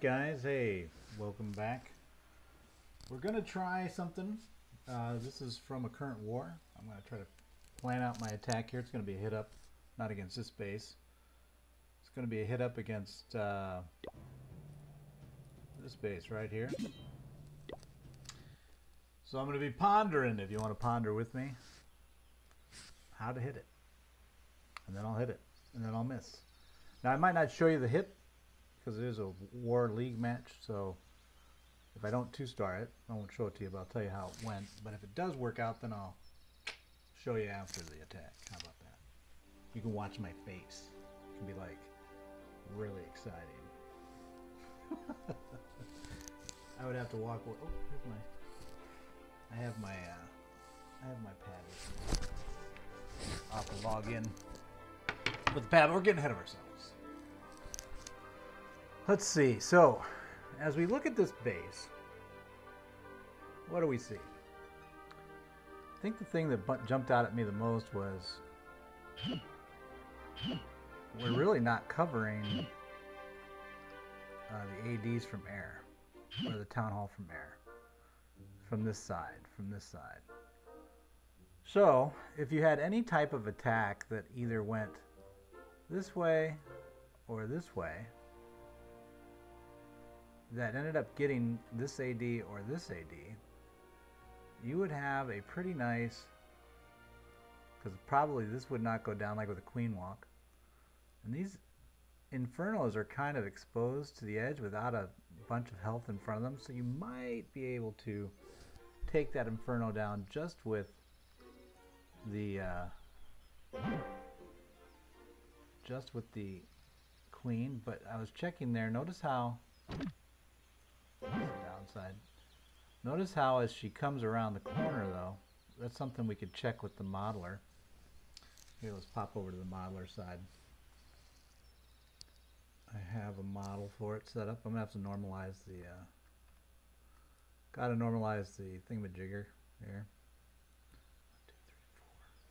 Alright guys, hey, welcome back. We're going to try something. This is from a current war. I'm going to try to plan out my attack here. It's going to be a hit up, not against this base. It's going to be a hit up against this base right here. So I'm going to be pondering, if you want to ponder with me, how to hit it. And then I'll hit it, and then I'll miss. Now I might not show you the hit, because it is a war league match, so if I don't two-star it, I won't show it to you, but I'll tell you how it went. But if it does work out, then I'll show you after the attack. How about that? You can watch my face. It can be like really exciting. I would have to walk away. Oh, here's my. I have my pad with me. I'll have to log in with the pad. We're getting ahead of ourselves. Let's see. So, as we look at this base, what do we see? I think the thing that jumped out at me the most was we're really not covering the ADs from air, or the town hall from air, from this side, So, if you had any type of attack that either went this way or this way, that ended up getting this AD or this AD, you would have a pretty nice, because probably this would not go down like with a queen walk. And these infernos are kind of exposed to the edge without a bunch of health in front of them, so you might be able to take that inferno down just with the queen. But I was checking there, notice how downside. Notice how as she comes around the corner, though, that's something we could check with the modeler. Here, let's pop over to the modeler side. I have a model for it set up. I'm gonna have to normalize the gotta normalize the thingamajigger here. 1, 2, 3,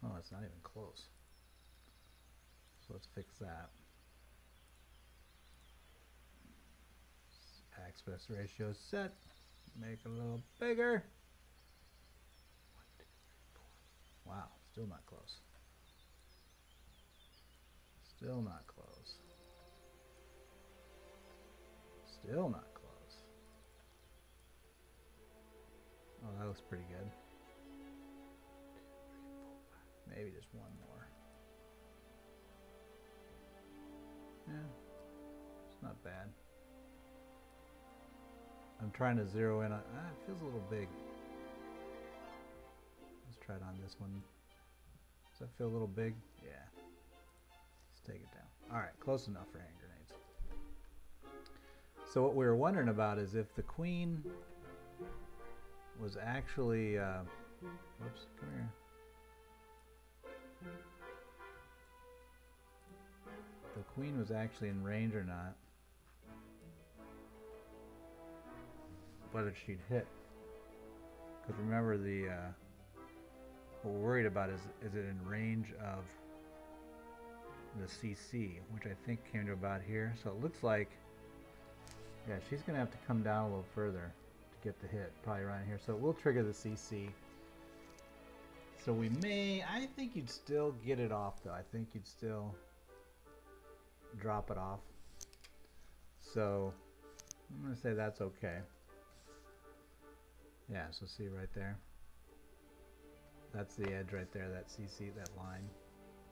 4. Oh, it's not even close. So let's fix that. Aspect ratio set. Make it a little bigger. 1, 2, 3, 4. Wow, still not close. Still not close. Still not close. Oh, that looks pretty good. 2, 3, 4, 5. Maybe just one more. Yeah, it's not bad. I'm trying to zero in on, it feels a little big. Let's try it on this one. Does that feel a little big? Yeah. Let's take it down. Alright, close enough for hand grenades. So what we were wondering about is if the queen was actually, whoops, come here. The queen was actually in range or not. Whether she'd hit, because remember what we're worried about is it in range of the CC, which I think came to about here. So it looks like, yeah, she's gonna have to come down a little further to get the hit, probably around here. So it will trigger the CC. So we may, I think you'd still get it off though. I think you'd still drop it off. So I'm gonna say that's okay. Yeah, so see right there. That's the edge right there, that CC, that line.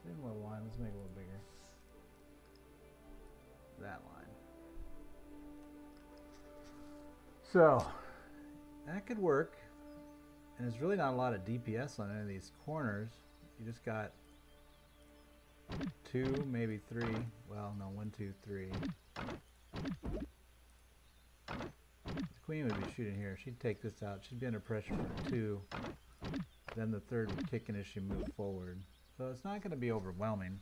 A little line, let's make it a little bigger. That line. So, that could work. And there's really not a lot of DPS on any of these corners. You just got 2, maybe 3. Well, no, 1, 2, 3. Queen would be shooting here. She'd take this out. She'd be under pressure for 2. Then the third would kick in as she moved forward. So it's not going to be overwhelming.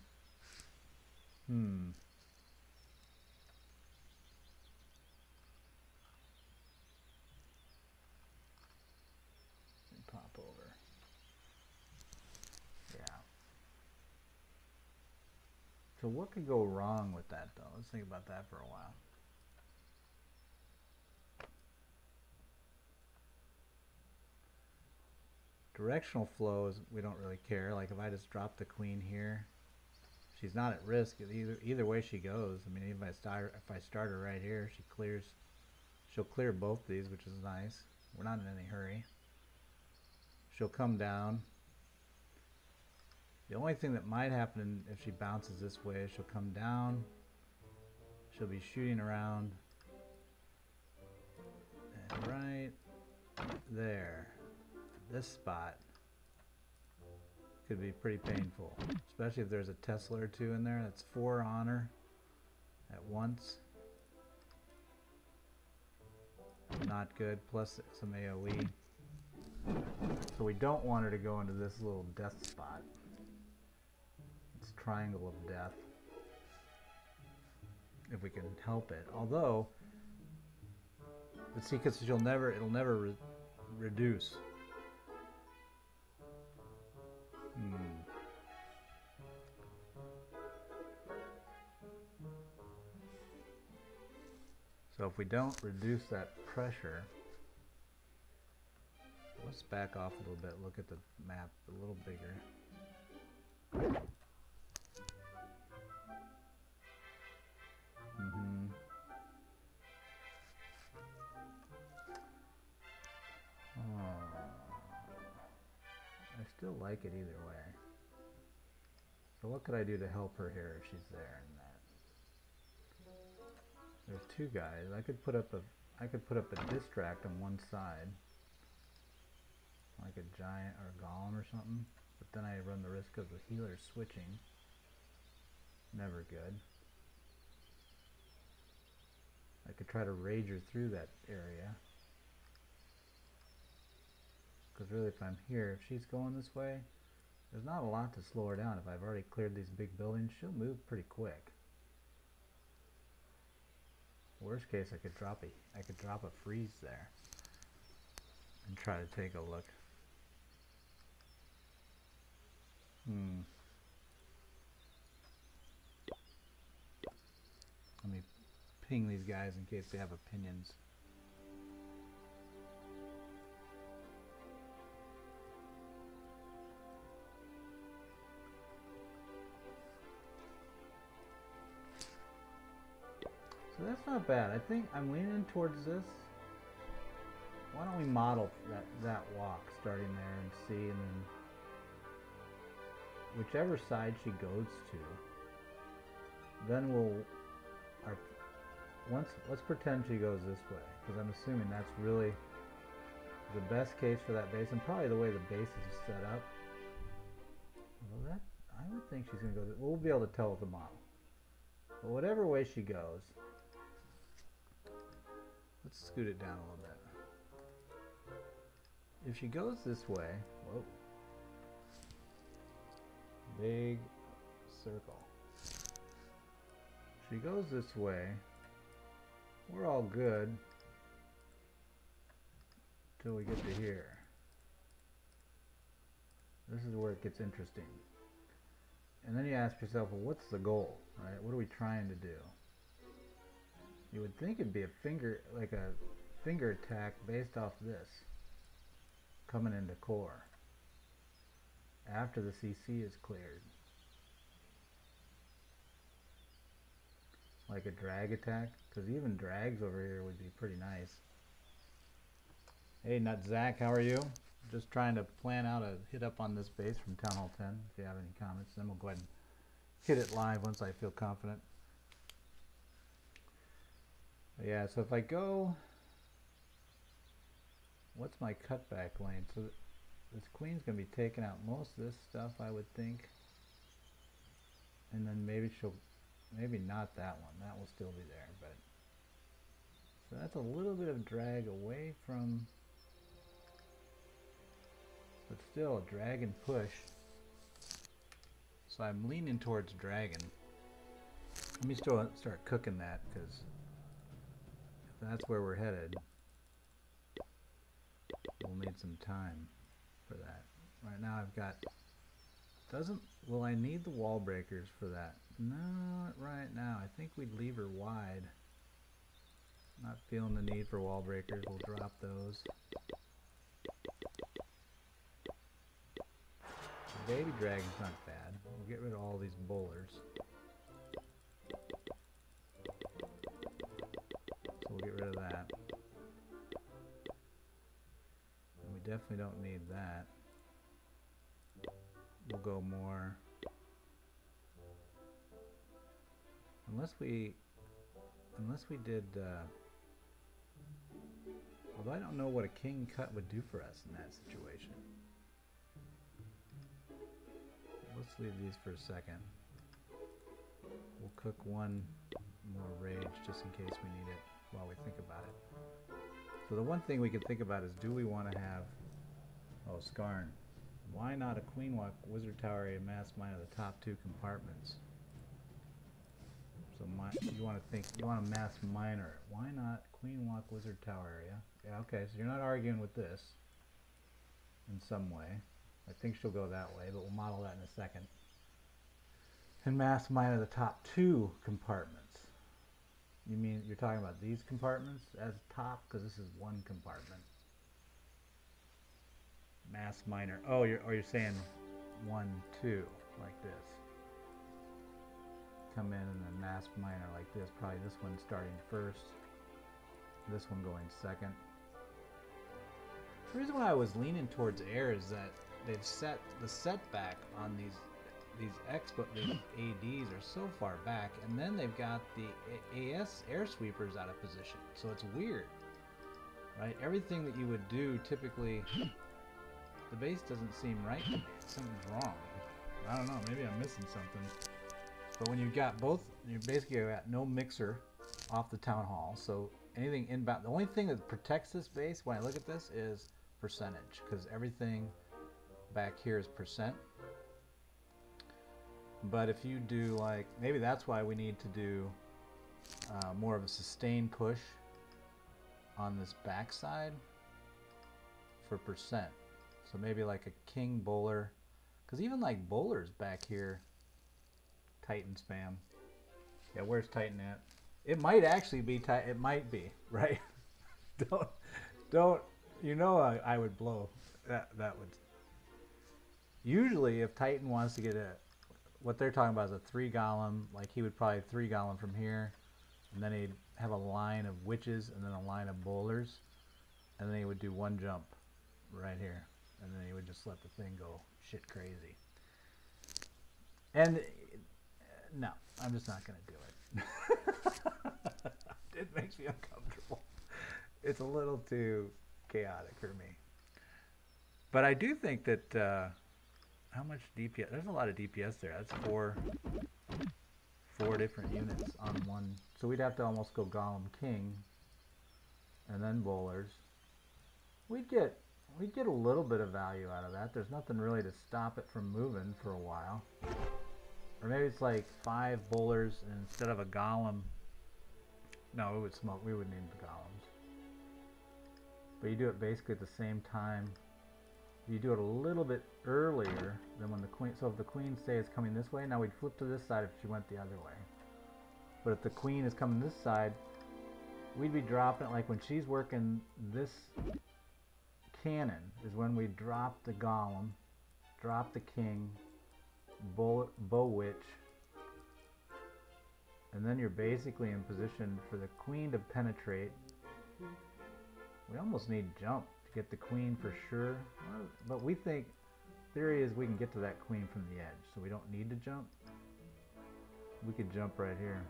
Pop over. Yeah. So what could go wrong with that though? Let's think about that for a while. directional flow is, we don't really care. Like if I just drop the queen here, she's not at risk. Either way she goes. I mean, even if I start her right here, she'll clear both these, which is nice. We're not in any hurry. She'll come down. The only thing that might happen if she bounces this way is she'll come down. She'll be shooting around. And right there, this spot could be pretty painful, especially if there's a Tesla or two in there. That's 4 on her at once. Not good, plus some AoE. So we don't want her to go into this little death spot. It's triangle of death, if we can help it. Although, let's see, because it'll never reduce. So if we don't reduce that pressure, let's back off a little bit, look at the map a little bigger. I still like it either way. So what could I do to help her here if she's there and that? There's 2 guys. I could put up a distract on one side, like a giant or a golem or something. But then I run the risk of the healer switching. Never good. I could try to rage her through that area. Because really, if I'm here, if she's going this way, there's not a lot to slow her down. If I've already cleared these big buildings, she'll move pretty quick. Worst case, I could drop a freeze there and try to take a look. Let me ping these guys in case they have opinions. So that's not bad. I think I'm leaning towards this. Why don't we model that walk starting there and see, and then whichever side she goes to, then let's pretend she goes this way, because I'm assuming that's really the best case for that base, and probably the way the base is set up. Although I would think she's going to go this. We'll be able to tell with the model. But whatever way she goes, let's scoot it down a little bit. If she goes this way, whoa, big circle. If she goes this way, we're all good until we get to here. This is where it gets interesting. And then you ask yourself, well, what's the goal, right? What are we trying to do? You would think it'd be a finger attack based off this, coming into core after the CC is cleared. Like a drag attack, because even drags over here would be pretty nice. Hey, Nut Zach, how are you? Just trying to plan out a hit up on this base from Town Hall 10. If you have any comments, then we'll go ahead and hit it live once I feel confident. But yeah, so if I go, what's my cutback lane? So this queen's going to be taking out most of this stuff, I would think. And then maybe maybe not that one. That will still be there, but so that's a little bit of drag away from, but still a drag and push. So I'm leaning towards dragon. Let me still start cooking that, because if that's where we're headed, we'll need some time for that. Right now I've got, will I need the wall breakers for that? Not right now. I think we'd leave her wide. Not feeling the need for wall breakers. We'll drop those. baby dragon's not bad. We'll get rid of all these bowlers. So we'll get rid of that. And we definitely don't need that. We'll go more. Unless we did, although I don't know what a king cut would do for us in that situation. Let's leave these for a second. We'll cook one more rage just in case we need it while we think about it. So the one thing we could think about is, do we want to have, oh, Skarn, why not a queen walk wizard tower area mass mine of the top 2 compartments? So you want to mass miner. Why not queen walk wizard tower area? Yeah, okay, so you're not arguing with this in some way. I think she'll go that way, but we'll model that in a second. And mass miner the top 2 compartments. You mean you're talking about these compartments as top? Because this is one compartment. Mass miner. Oh, you're saying 1, 2, like this. Come in and then mass miner like this. Probably this one starting first. This one going second. The reason why I was leaning towards air is that they've set the setback on these ADs are so far back, and then they've got the AS air sweepers out of position. So it's weird, right? Everything that you would do typically, the base doesn't seem right to me. Something's wrong. I don't know. Maybe I'm missing something. But when you've got both, you basically got no mixer off the town hall. So anything inbound, the only thing that protects this base when I look at this is percentage, because everything back here is percent. But if you do, like, maybe that's why we need to do more of a sustained push on this backside for percent. So maybe like a king bowler, because even like bowlers back here, Titan spam. Yeah, where's Titan at? It might actually be Titan. It might be, right? don't. You know, I would blow. That would. Usually, if Titan wants to get what they're talking about is a 3 golem. Like he would probably 3 golem from here, and then he'd have a line of witches and then a line of bowlers, and then he would do 1 jump right here, and then he would just let the thing go shit crazy. And no, I'm just not going to do it. It makes me uncomfortable. It's a little too chaotic for me. But I do think that how much DPS? There's a lot of DPS there. That's four different units on one. So we'd have to almost go Golem King and then bowlers. We'd get a little bit of value out of that. There's nothing really to stop it from moving for a while. Or maybe it's like 5 bowlers and instead of a golem. No, it would smoke. We wouldn't need the golems. But you do it basically at the same time. You do it a little bit earlier than when the queen. So if the queen, say, is coming this way, now we'd flip to this side if she went the other way. But if the queen is coming this side, we'd be dropping it like when she's working this cannon is when we drop the golem, drop the king, bow witch, and then you're basically in position for the queen to penetrate. We almost need jump to get the queen for sure, but we think theory is we can get to that queen from the edge, so we don't need to jump. We could jump right here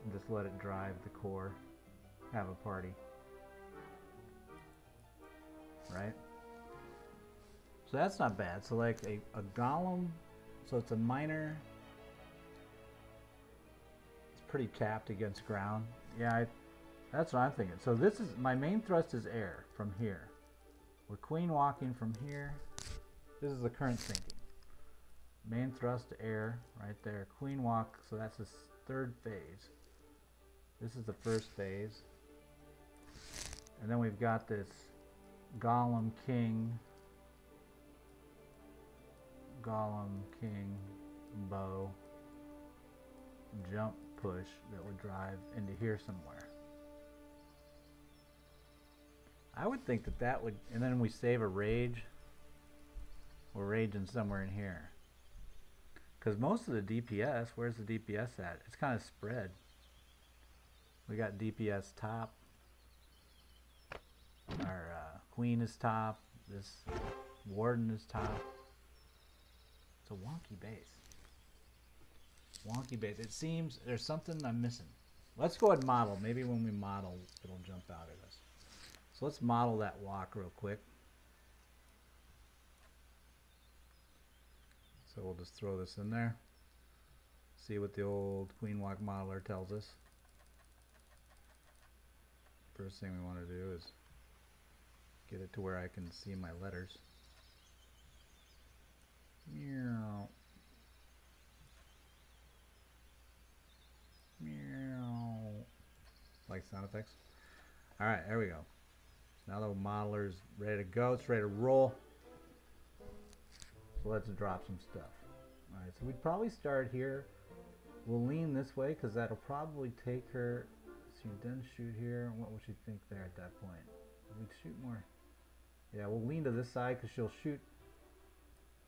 and just let it drive the core, have a party, right? So that's not bad. So like a golem, so it's a minor. It's pretty tapped against ground. Yeah, that's what I'm thinking. So this is, my main thrust is air from here. We're queen walking from here. This is the current thinking. Main thrust to air right there. Queen walk, so that's the 3rd phase. This is the 1st phase. And then we've got this golem king, bow, jump push that would drive into here somewhere. I would think that would, and then we save a rage. we're ranging somewhere in here. Because most of the DPS, where's the DPS at? It's kind of spread. We got DPS top. Our queen is top. This warden is top. It's a wonky base. Wonky base. It seems there's something I'm missing. Let's go ahead and model. Maybe when we model, it'll jump out at us. So let's model that walk real quick. So we'll just throw this in there. See what the old queen walk modeler tells us. First thing we want to do is get it to where I can see my letters. Meow. Meow. Like sound effects. Alright, there we go. Now the modeler's ready to go. It's ready to roll. So let's drop some stuff. Alright, so we'd probably start here. We'll lean this way because that'll probably take her. She didn't shoot here. What would she think there at that point? We'd shoot more. Yeah, we'll lean to this side because she'll shoot.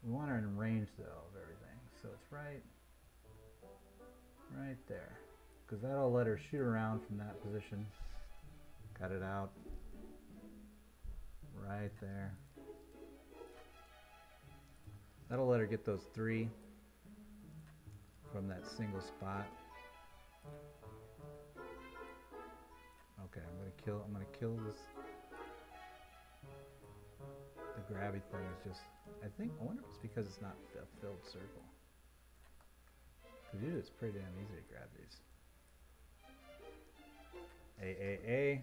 We want her in range though of everything. So it's right there. Because that'll let her shoot around from that position. Cut it out. Right there. That'll let her get those 3 from that single spot. Okay, I'm gonna kill this. The grabby thing is just, I wonder if it's because it's not a filled circle. Because usually it's pretty damn easy to grab these. A.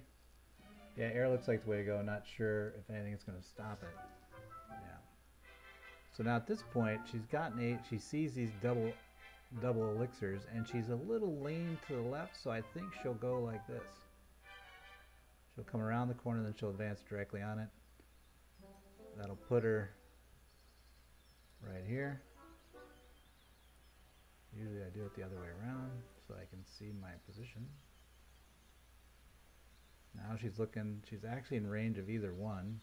Yeah, air looks like the way to go. Not sure if anything is going to stop it. Yeah. So now at this point, she's gotten 8. She sees these double elixirs, and she's a little lean to the left, so I think she'll go like this. She'll come around the corner, then she'll advance directly on it. That'll put her right here. Usually I do it the other way around so I can see my position. Now she's looking, she's actually in range of either one,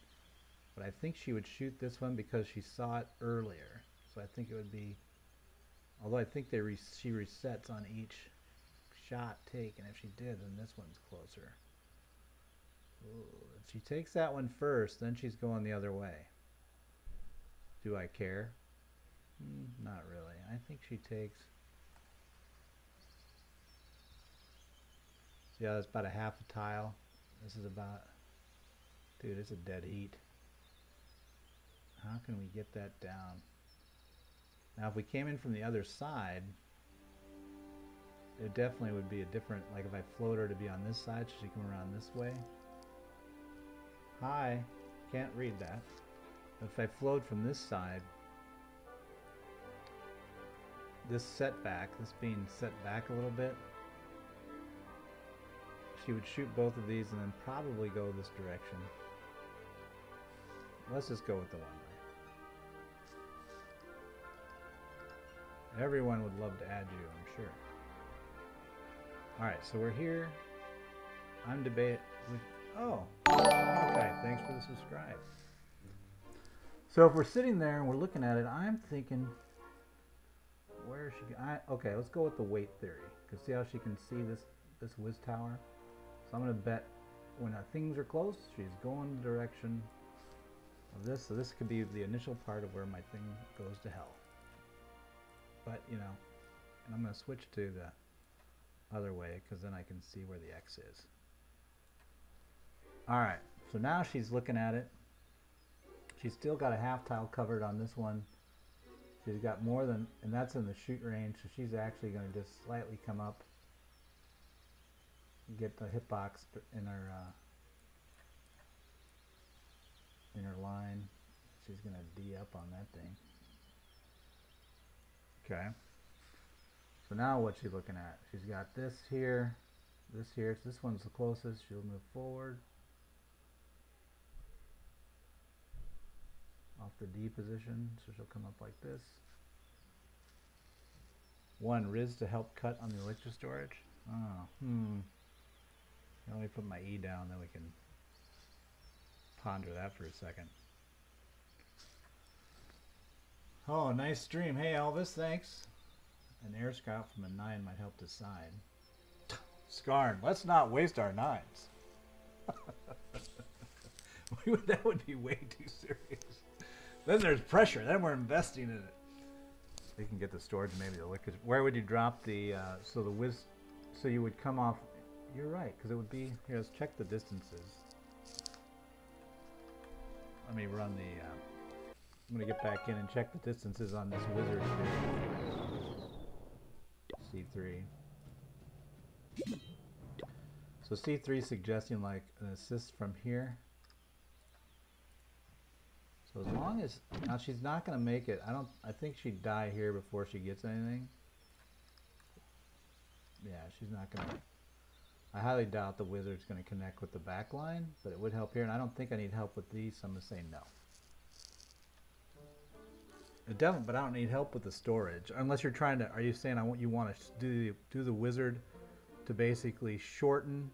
but I think she would shoot this one because she saw it earlier. So I think it would be, although I think she resets on each shot taken. If she did, then this one's closer. Ooh, if she takes that one first, then she's going the other way. Do I care? Not really. I think she takes... Yeah, that's about a half a tile. This is about... Dude, it's a dead heat. How can we get that down? Now, if we came in from the other side, it definitely would be a different... Like, if I float her to be on this side, should she come around this way? Hi. Can't read that. If I flowed from this side, this setback, this being set back a little bit, she would shoot both of these and then probably go this direction. Let's just go with the one way. Everyone would love to add you, I'm sure. Alright, so we're here. I'm debating. Oh, okay, thanks for the subscribe. So if we're sitting there and we're looking at it, I'm thinking, where is she? Okay, let's go with the weight theory. Because see how she can see this whiz tower? So I'm going to bet when things are close, she's going the direction of this. So this could be the initial part of where my thing goes to hell. But, you know, and I'm going to switch to the other way because then I can see where the X is. Alright, so now she's looking at it. She's still got a half tile covered on this one. She's got more than, and that's in the shoot range, so she's actually going to just slightly come up, get the hitbox in her line. She's going to D up on that thing. Okay. So now what's she looking at? She's got this here, this here. So this one's the closest. She'll move forward. Off the D position, so she'll come up like this. 1 Riz to help cut on the elixir storage. Oh, Let me put my E down, then we can ponder that for a second. Oh, nice stream. Hey, Elvis, thanks. An air scout from a 9 might help decide. Scarn, let's not waste our 9s. That would be way too serious. Then there's pressure. Then we're investing in it. They can get the storage, maybe the liquid. Where would you drop the, so the whiz, so you would come off, you're right, because it would be, here, let's check the distances. Let me run the, I'm going to get back in and check the distances on this wizard here. C3. So C3 suggesting like an assist from here. So as long as, now she's not going to make it, I think she'd die here before she gets anything. Yeah, she's not going to, I highly doubt the wizard's going to connect with the back line, but it would help here, and I don't think I need help with these, so I'm going to say no. But I don't need help with the storage, unless you're trying to, are you saying you want to do the wizard to basically shorten?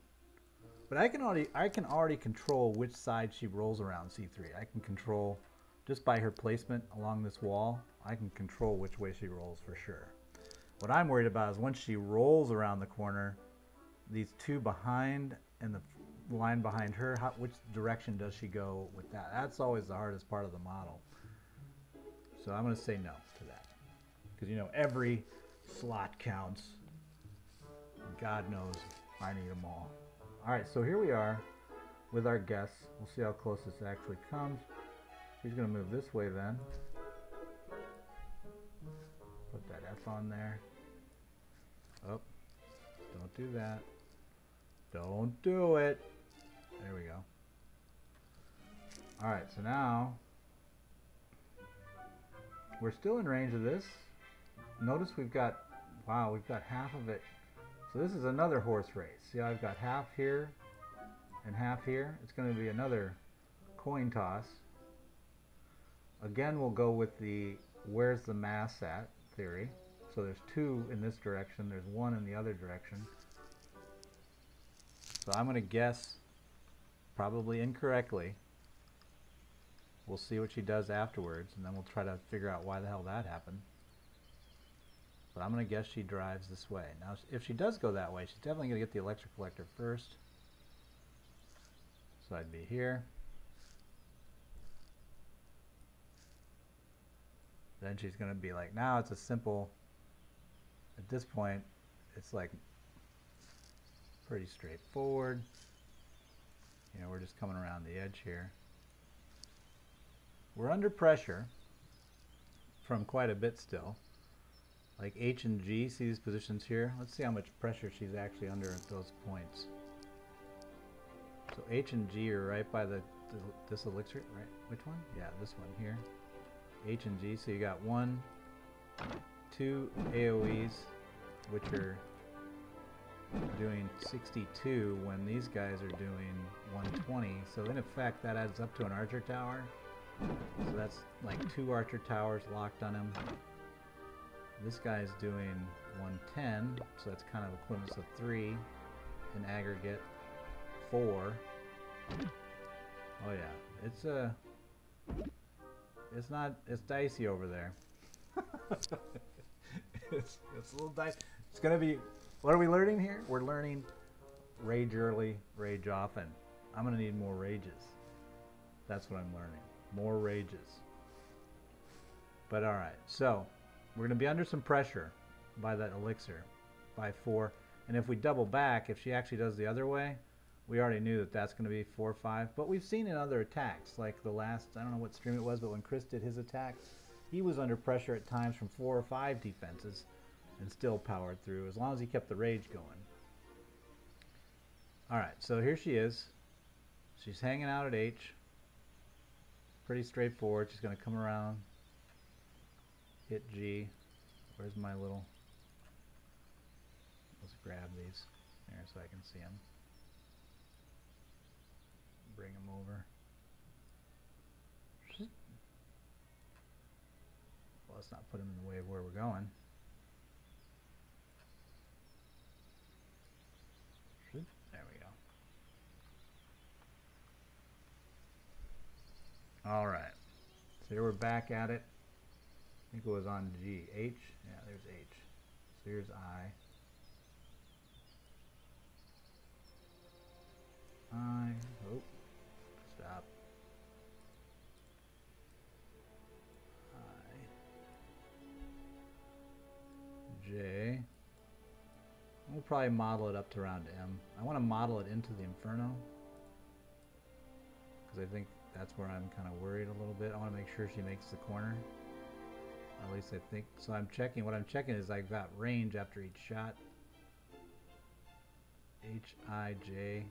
But I can already control which side she rolls around C3. I can control, just by her placement along this wall, I can control which way she rolls for sure. What I'm worried about is once she rolls around the corner, these two behind and the line behind her, which direction does she go with that? That's always the hardest part of the model. So I'm going to say no to that. Because, you know, every slot counts. God knows I need them all. Alright, so here we are with our guess. We'll see how close this actually comes. She's going to move this way then. Put that F on there. Oh, don't do that. Don't do it. There we go. Alright, so now we're still in range of this. Notice we've got, wow, we've got half of it. So this is another horse race. See how I've got half here and half here? It's going to be another coin toss. Again, we'll go with the where's the mass at theory. So there's 2 in this direction, there's 1 in the other direction. So I'm going to guess, probably incorrectly. We'll see what she does afterwards, and then we'll try to figure out why the hell that happened. But I'm going to guess she drives this way. Now, if she does go that way, she's definitely going to get the electric collector first. So I'd be here. Then she's going to be like, now it's a simple, at this point, it's like pretty straightforward. You know, we're just coming around the edge here. We're under pressure from quite a bit still. Like H and G, see these positions here? Let's see how much pressure she's actually under at those points. So H and G are right by this elixir, right? Which one? Yeah, this one here. H and G, so you got 1, 2 AoEs, which are doing 62 when these guys are doing 120. So in effect, that adds up to an archer tower. So that's like 2 archer towers locked on him. This guy's doing 110, so that's kind of equivalent to 3 in aggregate. 4. Oh yeah, it's dicey over there. it's a little dicey. It's gonna be. What are we learning here? We're learning rage early, rage often. I'm gonna need more rages. That's what I'm learning. More rages. But all right, so we're going to be under some pressure by that elixir, by 4. And if we double back, if she actually does the other way, we already knew that that's going to be 4 or 5. But we've seen in other attacks, like the last, I don't know what stream it was, but when Chris did his attack, he was under pressure at times from 4 or 5 defenses and still powered through, as long as he kept the rage going. Alright, so here she is. She's hanging out at H. Pretty straightforward. She's going to come around, hit G. Where's my little... Let's grab these there so I can see them. Bring them over. Well, let's not put them in the way of where we're going. There we go. All right. So here we're back at it. think it was on G. H? Yeah, there's H. So here's I. Oh, stop. J. We'll probably model it up to around M. I want to model it into the Inferno because I think that's where I'm kind of worried a little bit. I want to make sure she makes the corner. At least I think. So I'm checking. What I'm checking is I've got range after each shot. H, I, J.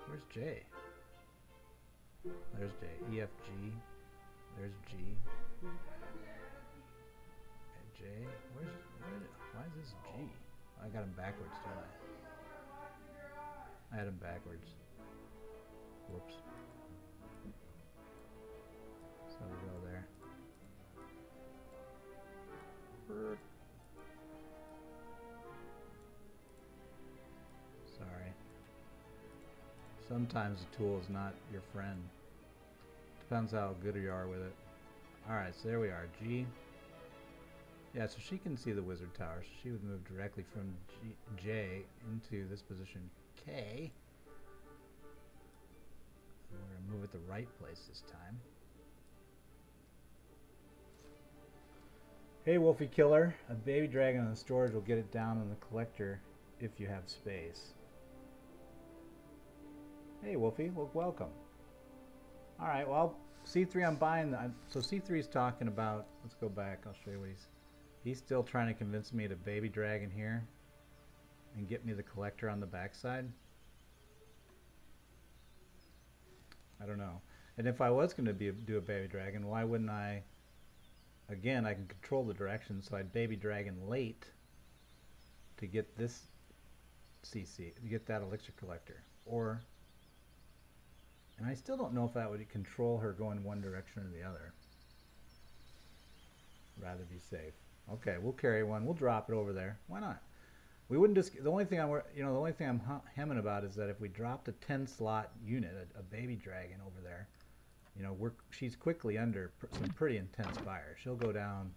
Where's J? There's J. E, F, G. There's G. J. Why is this G? I got him backwards, don't I? I had him backwards. Whoops. So we go there. Sorry. Sometimes the tool is not your friend. Depends how good you are with it. Alright, so there we are. G. Yeah, so she can see the wizard tower, so she would move directly from J into this position K. And we're going to move it the right place this time. Hey, Wolfie Killer. A baby dragon on the storage will get it down on the collector if you have space. Hey, Wolfie. Well, welcome. All right, well, C3 I'm buying. So C3 is talking about, let's go back. I'll show you what he's still trying to convince me to baby dragon here and get me the collector on the backside. I don't know. And if I was going to do a baby dragon, why wouldn't I? Again, I can control the direction, so I'd baby dragon late to get this CC, to get that elixir collector. Or, and I still don't know if that would control her going one direction or the other. Rather be safe. Okay, we'll carry one. We'll drop it over there. Why not? We wouldn't just. The only thing I'm hemming about is that if we dropped a 10-slot unit, a baby dragon over there, you know, she's quickly under some pretty intense fire. She'll go down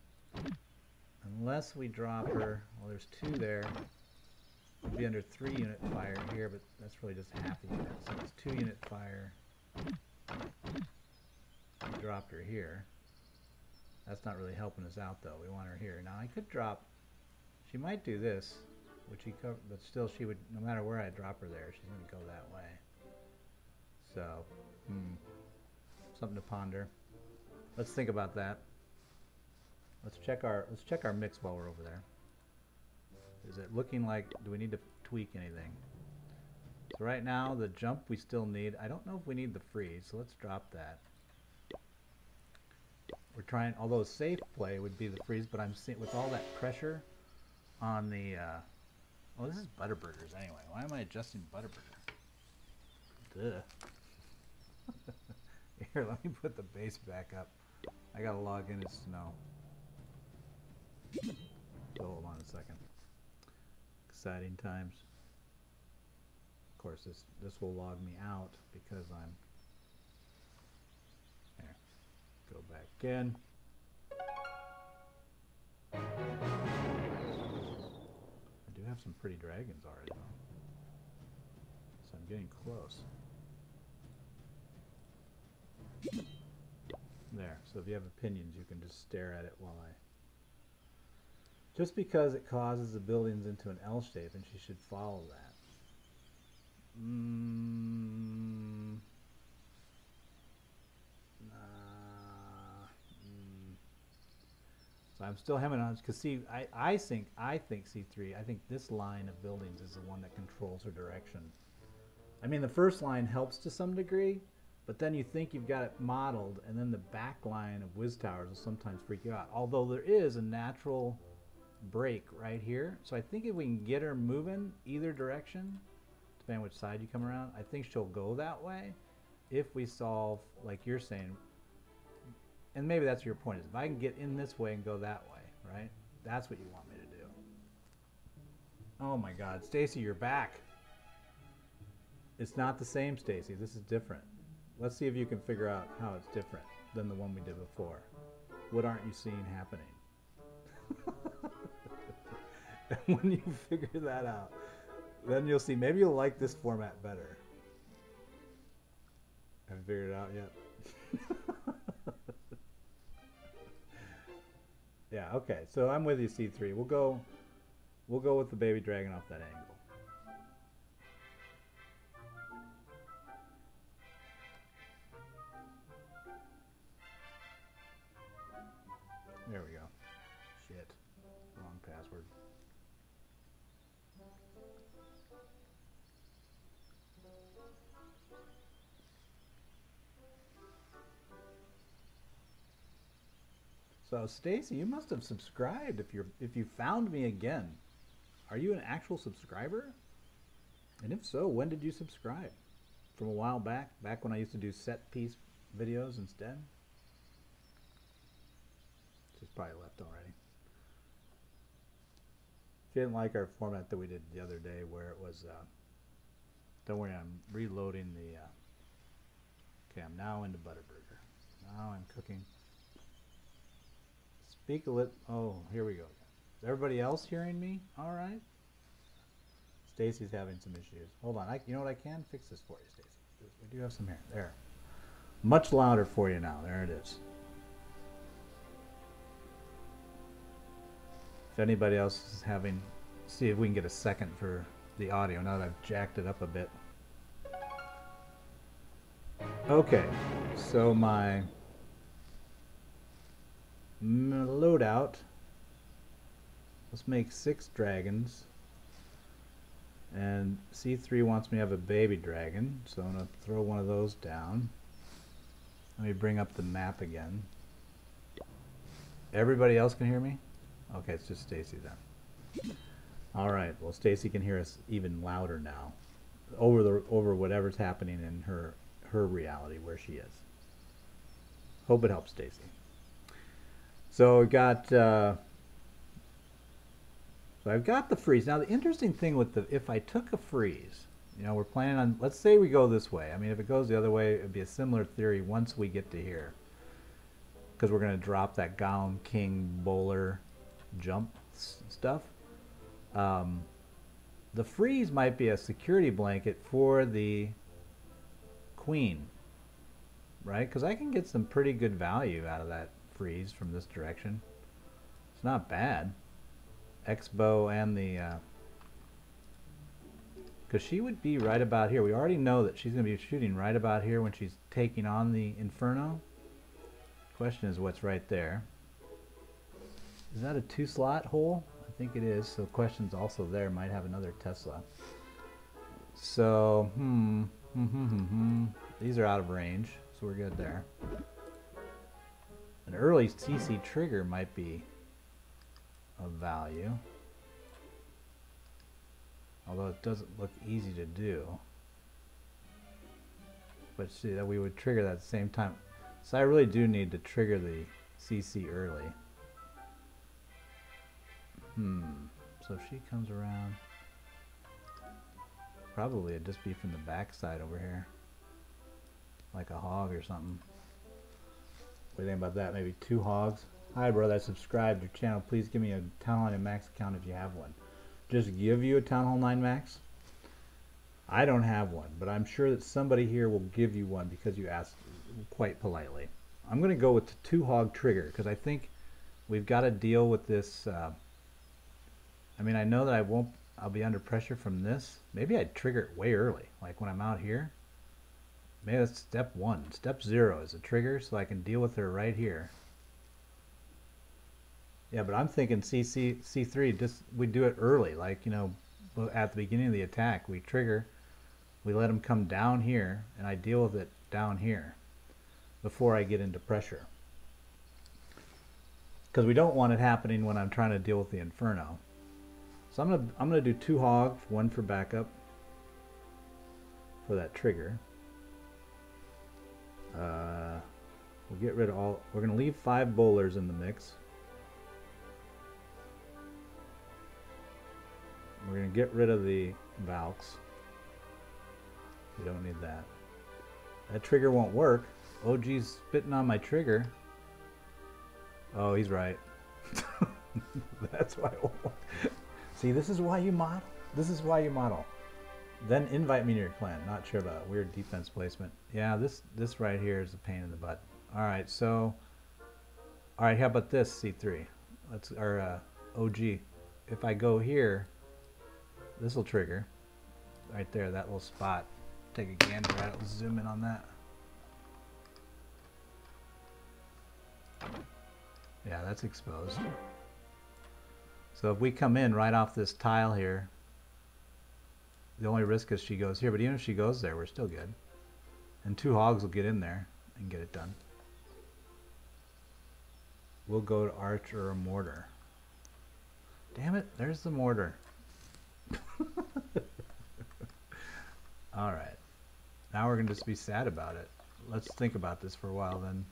unless we drop her. Well, there's 2 there. We'll be under 3-unit fire here, but that's really just half a unit. So it's 2-unit fire. We dropped her here. That's not really helping us out, though. We want her here. Now, I could drop... She might do this, which he covered, but still she would... No matter where I drop her there, she's going to go that way. So, something to ponder. Let's think about that. Let's check our mix while we're over there. Is it looking like... Do we need to tweak anything? So right now, the jump we still need. I don't know if we need the freeze, so let's drop that. We're trying, although a safe play would be the freeze, but I'm seeing with all that pressure on the, well, this is Butterburgers anyway. Why am I adjusting Butterburger? Duh. Here, let me put the base back up. I gotta log in as Snow. So hold on a second. Exciting times. Of course, this will log me out because I'm. There. Go back in. I do have some pretty dragons already, though. So I'm getting close. There. So if you have opinions, you can just stare at it while I... Just because it causes the buildings into an L shape, and she should follow that. So I'm still hemming on, because see, I think C3, I think this line of buildings is the one that controls her direction. I mean, the first line helps to some degree, but then you think you've got it modeled, and then the back line of whiz towers will sometimes freak you out. Although there is a natural break right here, so I think if we can get her moving either direction, depending on which side you come around, I think she'll go that way if we solve, like you're saying, and maybe that's your point, is if I can get in this way and go that way, right? That's what you want me to do. Oh my God, Stacy, you're back. It's not the same, Stacy. This is different. Let's see if you can figure out how it's different than the one we did before. What aren't you seeing happening? And when you figure that out, then you'll see. Maybe you'll like this format better. Haven't figured it out yet. Yeah. Okay. So I'm with you, C3. We'll go with the baby dragon off that angle. There we go. Shit. Wrong password. So Stacy, you must have subscribed if you found me again. Are you an actual subscriber? And if so, when did you subscribe? From a while back when I used to do set piece videos instead? She's probably left already. If you didn't like our format that we did the other day where it was, don't worry, I'm reloading the, okay, I'm now into Butterburger. Now I'm cooking. Speak a little, oh, here we go. Is everybody else hearing me? All right. Stacy's having some issues. Hold on, you know what, I can fix this for you, Stacy. We do have some here. There. Much louder for you now. There it is. If anybody else is having, see if we can get a second for the audio now that I've jacked it up a bit. Okay, so my loadout, let's make 6 dragons, and C3 wants me to have a baby dragon, so I'm going to throw one of those down. Let me bring up the map again. Everybody else can hear me? Okay, it's just Stacy then. Alright, well Stacy can hear us even louder now over whatever's happening in her reality where she is. Hope it helps Stacy. So we got so I've got the freeze. Now the interesting thing with if I took a freeze, you know, we're planning on, let's say we go this way. I mean, if it goes the other way, it'd be a similar theory once we get to here, because we're going to drop that Gown King Bowler jump stuff. The freeze might be a security blanket for the queen, right? Because I can get some pretty good value out of that freeze from this direction. It's not bad. X-bow and the because she would be right about here. We already know that she's going to be shooting right about here when she's taking on the Inferno. Question is what's right there. Is that a 2-slot hole? I think it is. So question's also there. Might have another Tesla. So these are out of range, so we're good there. An early CC trigger might be of value, although it doesn't look easy to do. But see that we would trigger that at the same time. So I really do need to trigger the CC early. So if she comes around, probably it'd just be from the back side over here, like a hog or something. What do you think about that? Maybe 2 hogs. Hi brother, I subscribed to your channel. Please give me a Town Hall 9 Max account if you have one. Just give you a Town Hall 9 Max? I don't have one, but I'm sure that somebody here will give you one because you asked quite politely. I'm going to go with the 2-hog trigger because I think we've got to deal with this. I mean, I know that I'll be under pressure from this. Maybe I'd trigger it way early, like when I'm out here. Maybe that's step 1. Step 0 is a trigger so I can deal with her right here. Yeah, but I'm thinking C3, just we do it early, like, you know, at the beginning of the attack, we trigger, we let them come down here, and I deal with it down here before I get into pressure. Because we don't want it happening when I'm trying to deal with the Inferno. So I'm gonna do 2 hogs, 1 for backup for that trigger. We'll get rid of all. We're gonna leave 5 bowlers in the mix. We're gonna get rid of the Valks. We don't need that. That trigger won't work. OG's spitting on my trigger. Oh, he's right. That's why. See, this is why you model. This is why you model. Then invite me to your clan. Not sure about it. Weird defense placement. Yeah, this right here is a pain in the butt. All right, so. All right, how about this C3? Let's our OG. If I go here, this will trigger. Right there, that little spot. Take a gander at it. Let's zoom in on that. Yeah, that's exposed. So if we come in right off this tile here, the only risk is she goes here, but even if she goes there, we're still good. And 2 hogs will get in there and get it done. We'll go to arch or a mortar. Damn it, there's the mortar. Alright. Now we're going to just be sad about it. Let's think about this for a while then.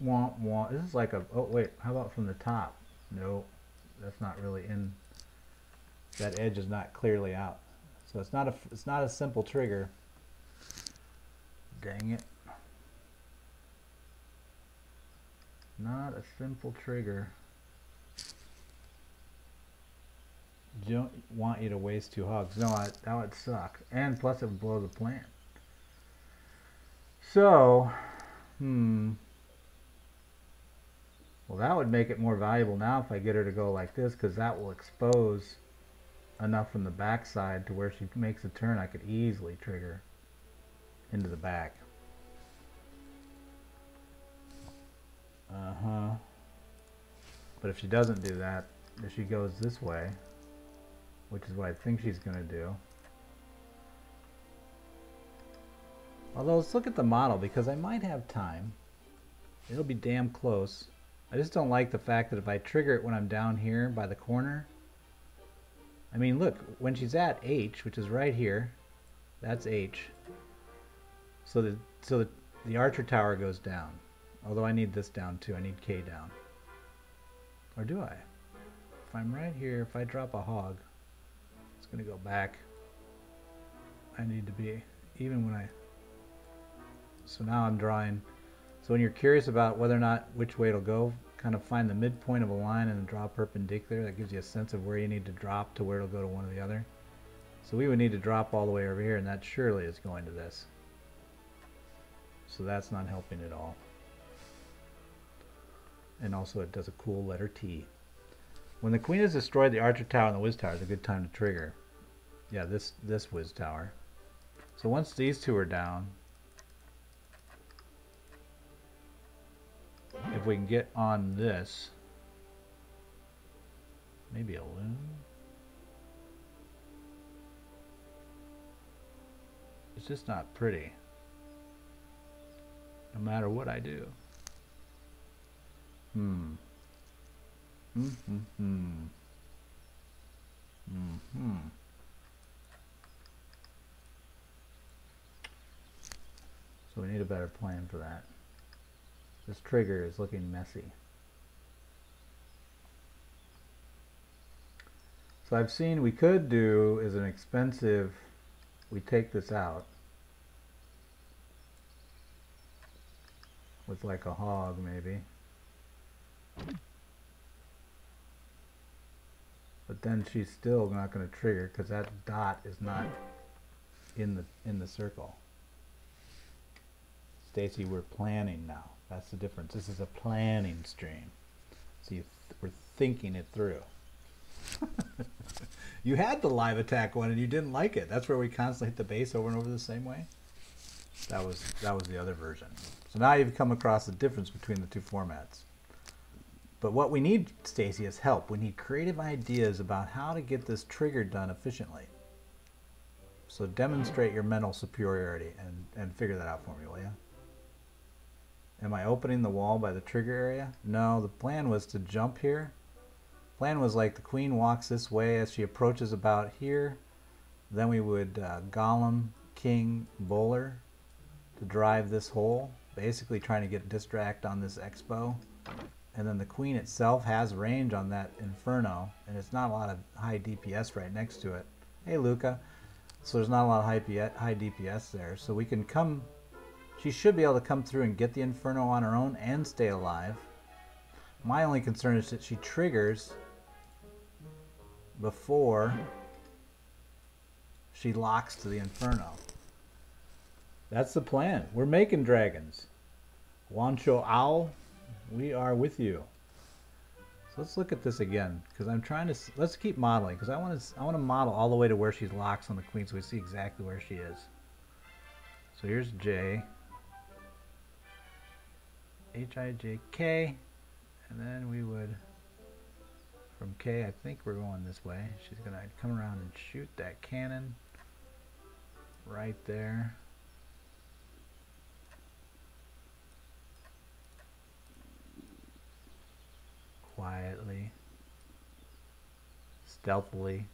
Womp womp. This is like a... Oh, wait. How about from the top? No. That's not really in... That edge is not clearly out. So it's not a simple trigger. Dang it. Not a simple trigger. Don't want you to waste 2 hogs. No, that would suck. And plus it would blow the plant. So, well, that would make it more valuable now if I get her to go like this, because that will expose enough from the backside to where she makes a turn. I could easily trigger into the back. But if she doesn't do that, if she goes this way, which is what I think she's going to do. Although, let's look at the model, because I might have time. It'll be damn close. I just don't like the fact that if I trigger it when I'm down here by the corner. I mean, look, when she's at H, which is right here, that's H. So the archer tower goes down. Although I need this down too. I need K down. Or do I? If I'm right here, if I drop a hog, it's going to go back. I need to be even when I... So now I'm drawing. So when you're curious about whether or not which way it'll go, kind of find the midpoint of a line and draw perpendicular. That gives you a sense of where you need to drop to where it'll go to one or the other. So we would need to drop all the way over here, and that surely is going to this. So that's not helping at all. And also it does a cool letter T. When the queen has destroyed the archer tower and the whiz tower, is a good time to trigger. Yeah, this whiz tower. So once these two are down, if we can get on this, maybe a loon. It's just not pretty, no matter what I do. So we need a better plan for that. This trigger is looking messy. So I've seen we could do is an expensive, we take this out with like a hog maybe. But then she's still not going to trigger because that dot is not in the circle. Stacy, we're planning now. That's the difference. This is a planning stream. So we're thinking it through. You had the live attack one and you didn't like it. That's where we constantly hit the base over and over the same way. That was the other version. So now you've come across the difference between the two formats. But what we need, Stacy, is help. We need creative ideas about how to get this trigger done efficiently. So demonstrate your mental superiority and figure that out for me, will you? Am I opening the wall by the trigger area? No, the plan was to jump here. The plan was like the queen walks this way as she approaches about here. Then we would golem, king, bowler to drive this hole, basically trying to get distract on this expo. And then the queen itself has range on that inferno, and it's not a lot of high DPS right next to it. Hey, Luca. So there's not a lot of high DPS there. So we can come... She should be able to come through and get the Inferno on her own and stay alive. My only concern is that she triggers before she locks to the Inferno. That's the plan. We're making dragons. Wancho Owl, we are with you. So let's look at this again, because I'm trying to, let's keep modeling, because I want to model all the way to where she locks on the queen so we see exactly where she is. So here's J, H-I-J-K, and then we would, from K, I think we're going this way. She's going to come around and shoot that cannon right there. Quietly, stealthily.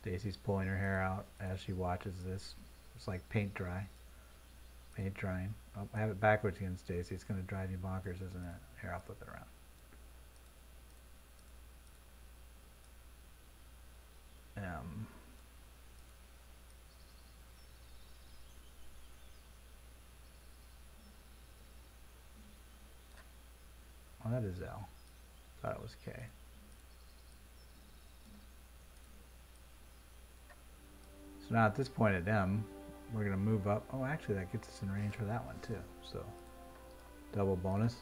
Stacy's pulling her hair out as she watches this. It's like paint drying. Oh, I have it backwards again, Stacy. It's going to drive you bonkers, isn't it? Here, I'll flip it around. Oh, that is L. Thought it was K. So now at this point at M, we're going to move up. Oh, actually that gets us in range for that one too. So double bonus.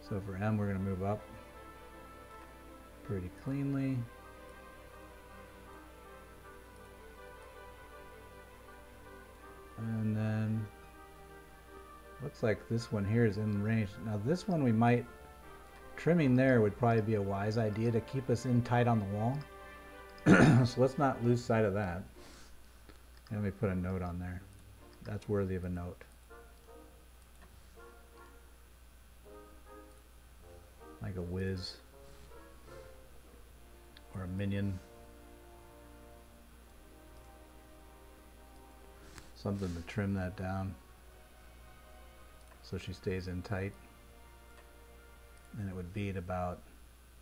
So for M, we're going to move up pretty cleanly. And then looks like this one here is in range. Now this one we might, trimming there would probably be a wise idea to keep us in tight on the wall. So let's not lose sight of that. And let me put a note on there. That's worthy of a note. Like a whiz or a minion. Something to trim that down so she stays in tight. And it would be at about,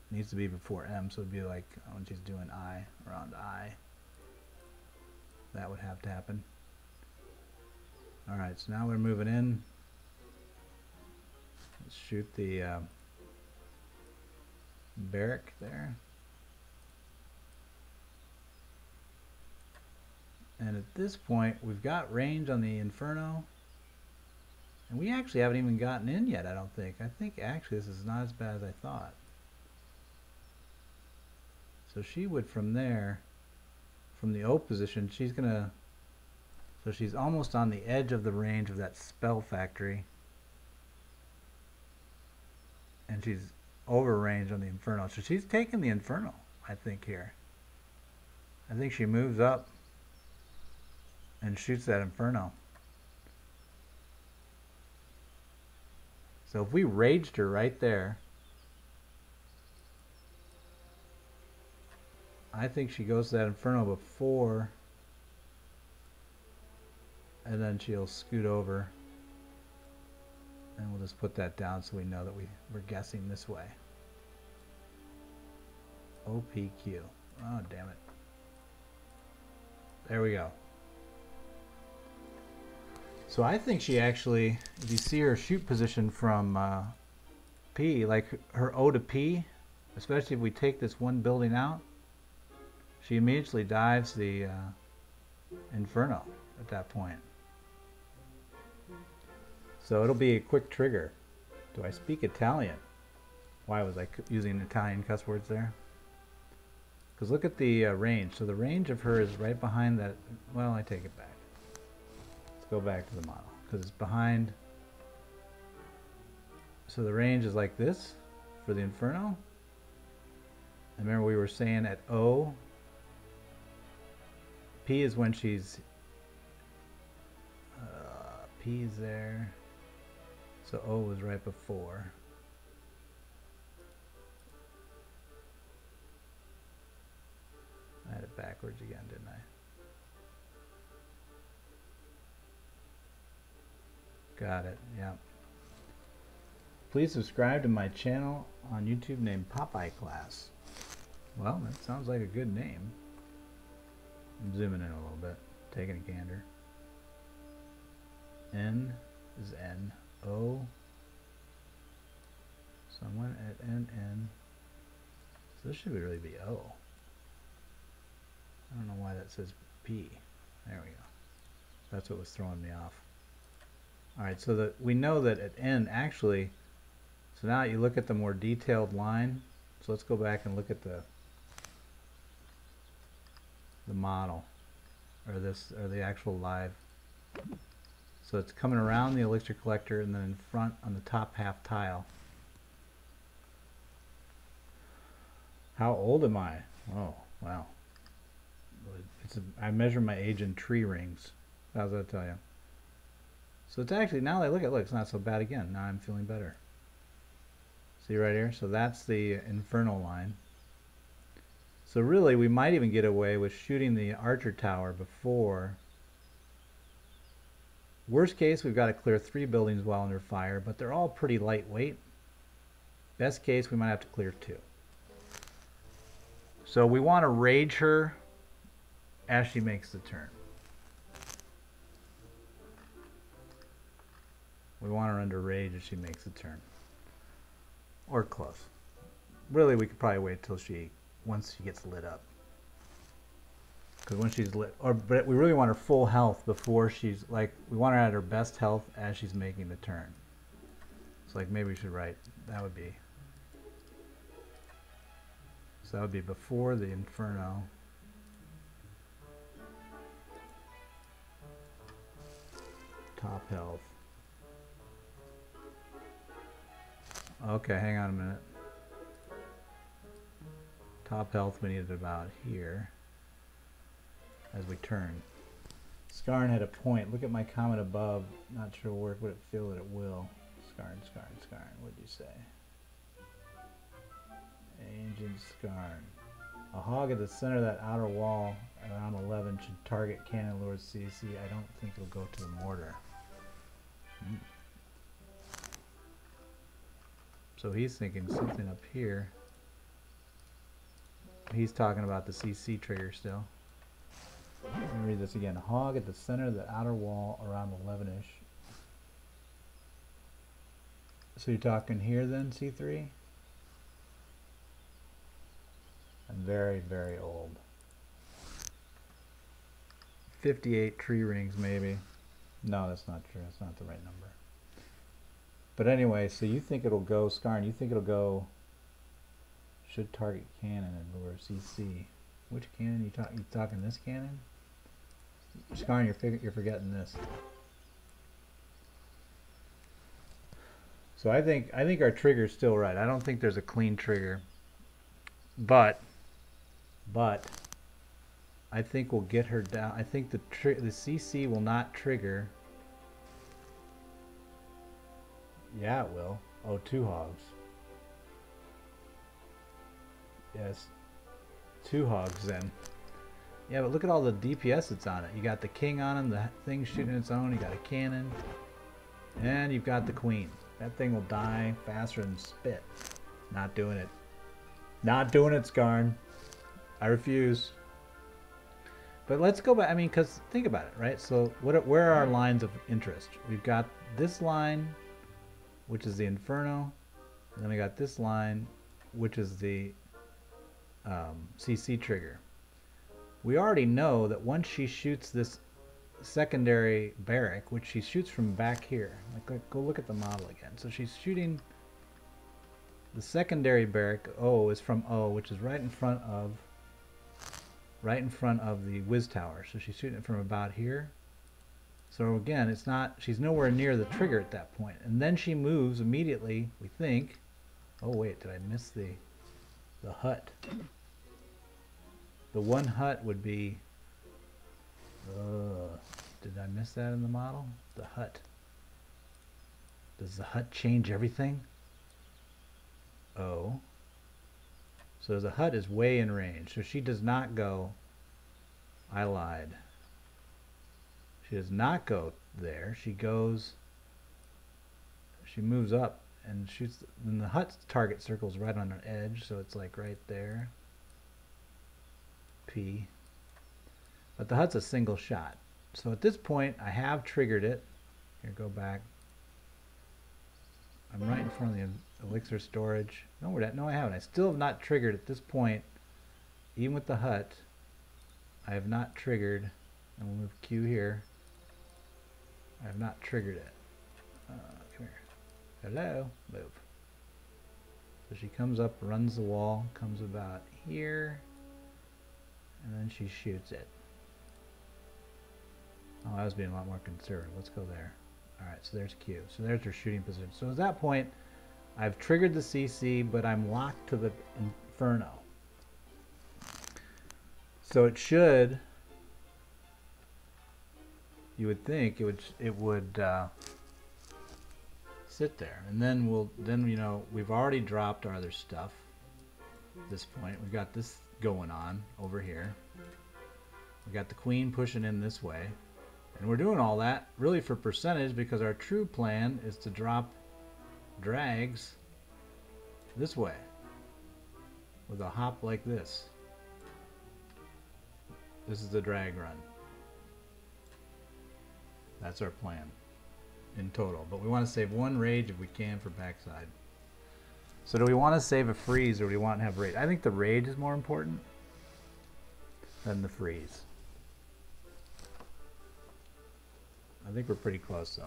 needs to be before M, so it would be like when she's doing I, around I. That would have to happen. Alright, so now we're moving in. Let's shoot the barrack there. And at this point, we've got range on the Inferno. And we actually haven't even gotten in yet, I don't think. I think actually this is not as bad as I thought. So she would from there, from the O position, she's going to, so she's almost on the edge of the range of that spell factory. And she's over range on the Inferno. So she's taking the Inferno, I think, here. I think she moves up and shoots that Inferno. So if we raged her right there, I think she goes to that Inferno before, and then she'll scoot over, and we'll just put that down so we know that we're guessing this way. OPQ. Oh, damn it. There we go. So I think she actually, if you see her shoot position from P, like her O to P, especially if we take this one building out, she immediately dives the Inferno at that point. So it'll be a quick trigger. Do I speak Italian? Why was I using Italian cuss words there? Because look at the range. So the range of her is right behind that. Well, I take it back. Let's go back to the model because it's behind. So the range is like this for the Inferno. And remember we were saying at O, P is when she's, P is there. So O was right before. I had it backwards again, didn't I? Got it, yeah. Please subscribe to my channel on YouTube named Popeye Class. Well, that sounds like a good name. I'm zooming in a little bit, taking a gander. N is N. O. Someone at NN. So this should really be O. I don't know why that says P. There we go. That's what was throwing me off. Alright, so that we know that at N actually, so now you look at the more detailed line. So let's go back and look at the model, or the actual live. So it's coming around the elixir collector and then in front on the top half tile. How old am I? Oh, wow. I measure my age in tree rings. How's that tell you? So it's actually, now that I look at it, look, it's not so bad again. Now I'm feeling better. See right here? So that's the infernal line. So really, we might even get away with shooting the archer tower before. Worst case, we've got to clear 3 buildings while under fire, but they're all pretty lightweight. Best case, we might have to clear 2. So we want to rage her as she makes the turn. We want her under rage as she makes the turn. Or close. Really, we could probably wait till once she gets lit up. Because when she's lit, but we really want her full health before she's, like, we want her at her best health as she's making the turn. So like maybe we should write, that would be, so that would be before the Inferno. Top health. Okay, hang on a minute. Top health we needed about here as we turn. Skarn had a point. Look at my comment above. Not sure will work, but it feel that it will. Skarn. What did you say? Ancient Skarn. A hog at the center of that outer wall around 11 should target Cannon Lord CC. I don't think it'll go to the mortar. So he's thinking something up here. He's talking about the CC trigger still. Let me read this again. Hog at the center of the outer wall around 11-ish. So you're talking here then, C3? I'm very, very old. 58 tree rings maybe. No, that's not true. That's not the right number. But anyway, so you think it'll go, Skarn, you think it'll go, should target cannon and lure CC. Which cannon? You talking this cannon? Skarn, you're forgetting this. So I think our trigger's still right. I don't think there's a clean trigger. But I think we'll get her down. I think the CC will not trigger. Yeah, it will. Oh, 2 hogs. Yes. 2 hogs then. Yeah, but look at all the DPS that's on it. You got the king on him, the thing shooting its own, you got a cannon, and you've got the queen. That thing will die faster than spit. Not doing it. Not doing it, Skarn. I refuse. But let's go back, I mean, because think about it, right? So where are our lines of interest? We've got this line, which is the Inferno, and then we got this line, which is the CC trigger. We already know that once she shoots this secondary barrack, which she shoots from back here, like go look at the model again. So she's shooting the secondary barrack. O is from O, which is right in front of the Wiz Tower. So she's shooting it from about here. So again, it's not, she's nowhere near the trigger at that point. And then she moves immediately, we think. Oh wait, did I miss the hut? The one hut would be, did I miss that in the model? The hut. Does the hut change everything? Oh. So the hut is way in range. So she does not go, I lied. She does not go there. She goes, she moves up and shoots, and the hut's target circles right on an edge, so it's like right there. P. But the hut's a single shot. So at this point, I have triggered it. Here, go back. I'm right in front of the elixir storage. No, I haven't. I still have not triggered at this point. Even with the hut, I have not triggered. And we'll move Q here. I have not triggered it. Come here. Hello. Move. So she comes up, runs the wall, comes about here, and then she shoots it. Oh, I was being a lot more conservative. Let's go there. Alright, so there's Q. So there's her shooting position. So at that point, I've triggered the CC, but I'm locked to the Inferno. So it should, you would think it would sit there, and then you know, we've already dropped our other stuff. At this point, we've got this going on over here. We got the queen pushing in this way, and we're doing all that really for percentage, because our true plan is to drop drags this way with a hop like this. This is the drag run. That's our plan in total, but we want to save one rage if we can for backside. So do we want to save a freeze, or do we want to have rage? I think the rage is more important than the freeze. I think we're pretty close though.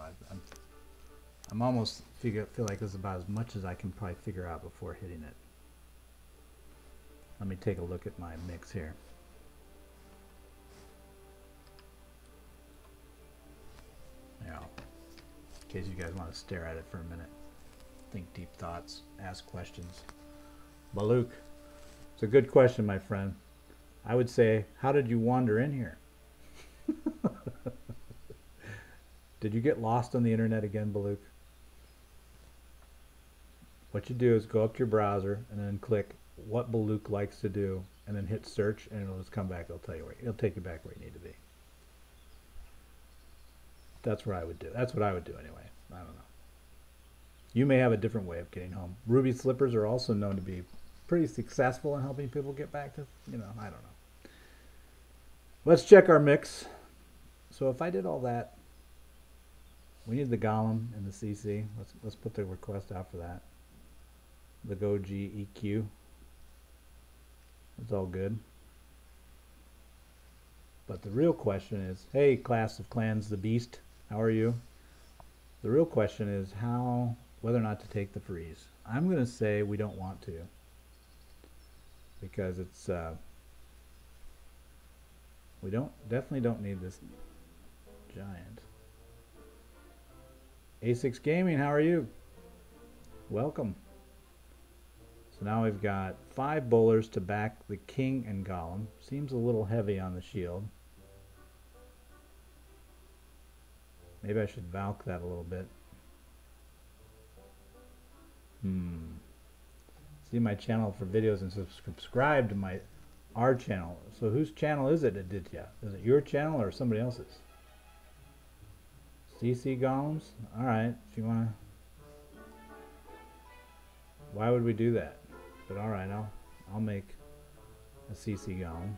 I'm almost feel like this is about as much as I can probably figure out before hitting it. Let me take a look at my mix here. Now, in case you guys want to stare at it for a minute, think deep thoughts, ask questions. Baluk, it's a good question, my friend. I would say, how did you wander in here? Did you get lost on the internet again, Baluk? What you do is go up to your browser and then click what Baluk likes to do, and then hit search, and it'll just come back. It'll tell you where. It'll take you back where you need to be. That's what I would do. That's what I would do anyway. I don't know. You may have a different way of getting home. Ruby Slippers are also known to be pretty successful in helping people get back to, you know, I don't know. Let's check our mix. So if I did all that, we need the Golem and the CC. Let's put the request out for that. The Goji EQ. It's all good. But the real question is, hey, Clash of Clans, the Beast, how are you? The real question is whether or not to take the freeze. I'm going to say we don't want to, because it's we definitely don't need this giant. A6 Gaming, how are you? Welcome. So now we've got 5 bowlers to back the king and golem. Seems a little heavy on the shield. Maybe I should Valk that a little bit. See my channel for videos and subscribe to our channel. So whose channel is it, Aditya? Is it your channel or somebody else's? CC golems? Alright, if you wanna. Why would we do that? But alright, I'll make a CC golem.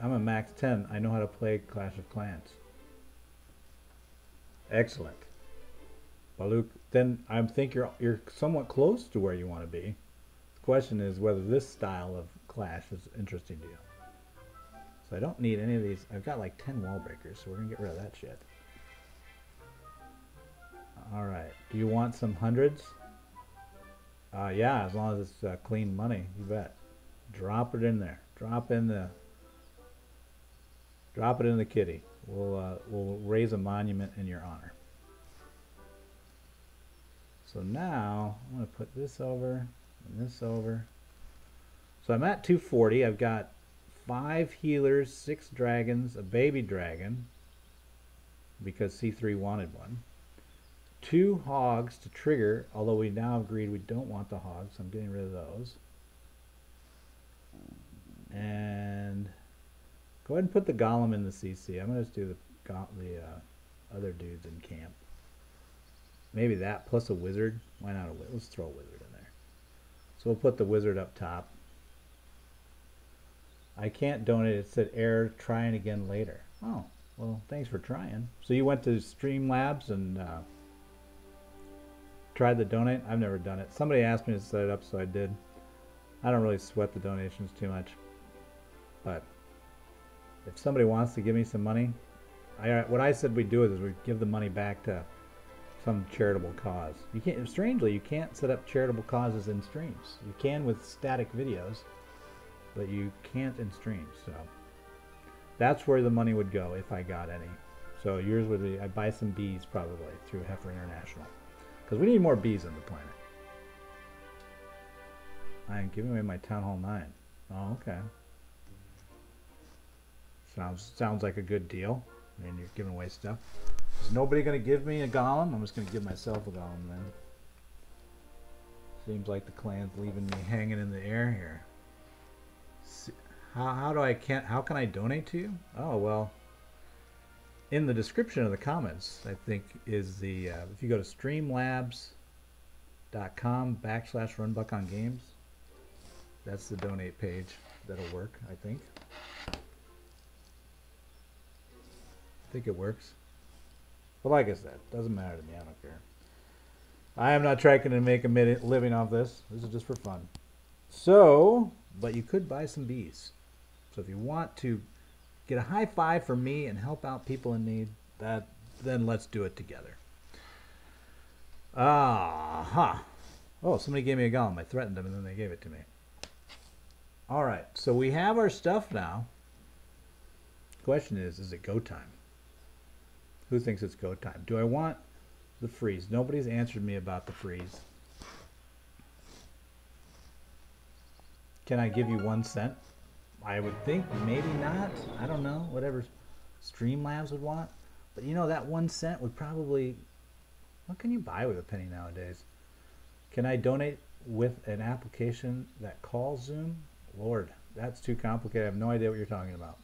I'm a max 10. I know how to play Clash of Clans. Excellent. Baluk, then I think you're somewhat close to where you want to be. The question is whether this style of Clash is interesting to you. So I don't need any of these. I've got like 10 wall breakers, so we're going to get rid of that shit. Alright. Do you want some hundreds? Yeah, as long as it's clean money, you bet. Drop it in there. Drop it in the kitty. We'll raise a monument in your honor. So now I'm going to put this over and this over. So I'm at 240. I've got 5 healers, 6 dragons, a baby dragon, because C3 wanted one. 2 hogs to trigger, although we now agreed we don't want the hogs, so I'm getting rid of those. And go ahead and put the golem in the CC. I'm going to just do the other dudes in camp. Maybe that plus a wizard. Why not a wizard? Let's throw a wizard in there. So we'll put the wizard up top. I can't donate. It said error, trying again later. Oh, well, thanks for trying. So you went to Streamlabs and tried to donate? I've never done it. Somebody asked me to set it up, so I did. I don't really sweat the donations too much. But if somebody wants to give me some money, what I said we'd do is we'd give the money back to some charitable cause. You can't, strangely, you can't set up charitable causes in streams. You can with static videos, but you can't in streams. So that's where the money would go if I got any. So yours would be, I'd buy some bees probably through Heifer International, because we need more bees on the planet. I am giving away my Town Hall 9. Oh, okay. Sounds like a good deal. I mean, you're giving away stuff. Is nobody going to give me a golem? I'm just going to give myself a golem then. Seems like the clan's leaving me hanging in the air here. How can I donate to you? Oh, well, in the description of the comments, I think is the, if you go to streamlabs.com/runbuckongames, that's the donate page. That'll work, I think. I think it works. But like I said, doesn't matter to me. I don't care. I am not trying to make a living off this. This is just for fun. So, but you could buy some bees. So if you want to get a high five from me and help out people in need, then let's do it together. Oh, somebody gave me a golem. I threatened them and then they gave it to me. All right, so we have our stuff now. Question is it go time? Who thinks it's go time? Do I want the freeze? Nobody's answered me about the freeze. Can I give you 1 cent? I would think maybe not. I don't know. Whatever Streamlabs would want. But you know, that 1 cent would probably... What can you buy with a penny nowadays? Can I donate with an application that calls Zoom? Lord, that's too complicated. I have no idea what you're talking about.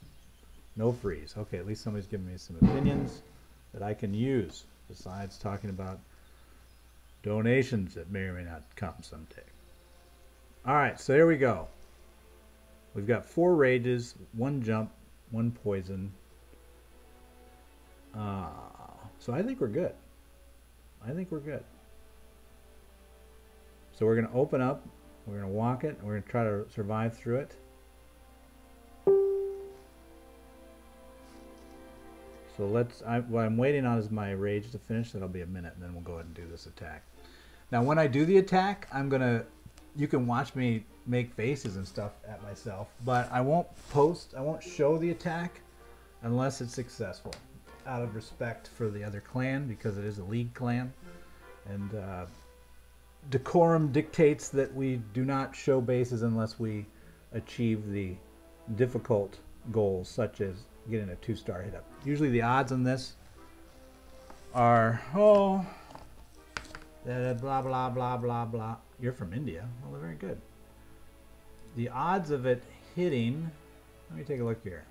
No freeze. Okay, at least somebody's giving me some opinions that I can use, besides talking about donations that may or may not come someday. Alright, so here we go. We've got 4 rages, 1 jump, 1 poison. So I think we're good. I think we're good. So we're going to open up, we're going to walk it, and we're going to try to survive through it. So what I'm waiting on is my rage to finish. That'll be a minute, and then we'll go ahead and do this attack. Now, when I do the attack, you can watch me make faces and stuff at myself, but I won't show the attack unless it's successful, out of respect for the other clan, because it is a league clan, and decorum dictates that we do not show bases unless we achieve the difficult goals, such as getting a 2-star hit up. Usually the odds on this are, blah, blah, blah, blah, blah. You're from India. Well, very good. The odds of it hitting, let me take a look here.